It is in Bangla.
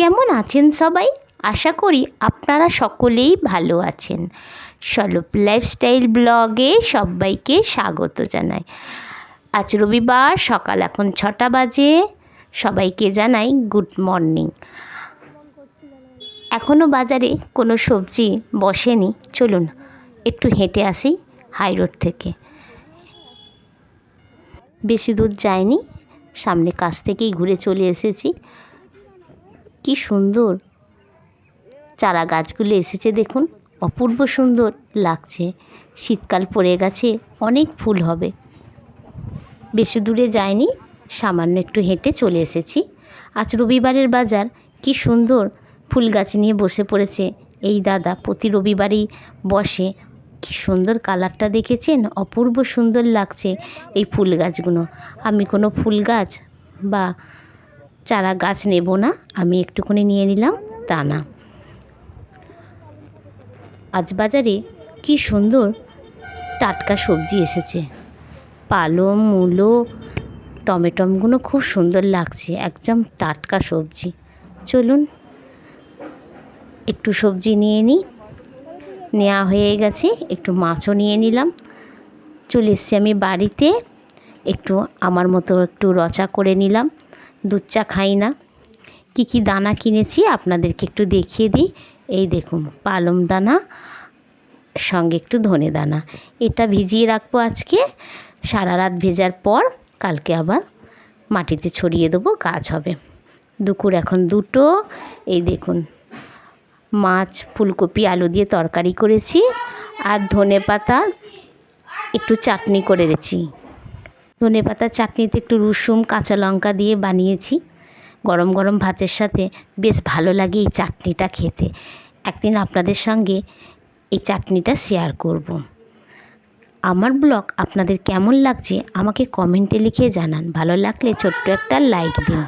কেমন আছেন সবাই? আশা করি আপনারা সকলেই ভালো আছেন। স্বরূপ লাইফস্টাইল ব্লগে সবাইকে স্বাগত জানাই। আজ রবিবার, সকাল এখন 6টা বাজে। সবাইকে জানাই গুড মর্নিং। এখনও বাজারে কোনো সবজি বসেনি। চলুন একটু হেঁটে আসি হাই রোড থেকে। বেশি দূর যায়নি, সামনে কাছ থেকেই ঘুরে চলে এসেছি। কি সুন্দর চারা গাছগুলো এসেছে দেখুন, অপূর্ব সুন্দর লাগছে। শীতকাল পড়ে গেছে, অনেক ফুল হবে। বেশি দূরে যায়নি, সামান্য একটু হেঁটে চলে এসেছি। আজ রবিবারের বাজার। কি সুন্দর ফুল গাছ নিয়ে বসে পড়েছে এই দাদা। প্রতি রবিবারই বসে। কি সুন্দর কালারটা দেখেছেন, অপূর্ব সুন্দর লাগছে এই ফুল গাছগুলো। আমি কোনো ফুল গাছ বা চারা গাছ নেব না, আমি একটুখানি নিয়ে নিলাম দানা। আজ বাজারে কি সুন্দর টাটকা সবজি এসেছে। পালং, মূলো, টমেটোগুলো খুব সুন্দর লাগছে, একদম টাটকা সবজি। চলুন একটু সবজি নিয়ে নিই। নেওয়া হয়ে গেছে, একটু মাছও নিয়ে নিলাম। চলে এসছি আমি বাড়িতে। একটু আমার মতো একটু রচা করে নিলাম। দুধ চা খাই না। কী কী দানা কিনেছি আপনাদেরকে একটু দেখিয়ে দিই। এই দেখুন, পালং দানা, সঙ্গে একটু ধনে দানা। এটা ভিজিয়ে রাখবো আজকে। সারা রাত ভেজার পর কালকে আবার মাটিতে ছড়িয়ে দেবো, গাছ হবে। দুপুর এখন 2টো। এই দেখুন, মাছ, ফুলকপি, আলু দিয়ে তরকারি করেছি, আর ধনে পাতা একটু চাটনি করে রেখেছি। ধনে পাতার চাটনিতে একটু রসুন, কাঁচা লঙ্কা দিয়ে বানিয়েছি। গরম গরম ভাতের সাথে বেশ ভালো লাগে এই চাটনিটা খেতে। একদিন আপনাদের সঙ্গে এই চাটনিটা শেয়ার করব। আমার ব্লগ আপনাদের কেমন লাগছে আমাকে কমেন্টে লিখে জানান। ভালো লাগলে ছোট্ট একটা লাইক দিন।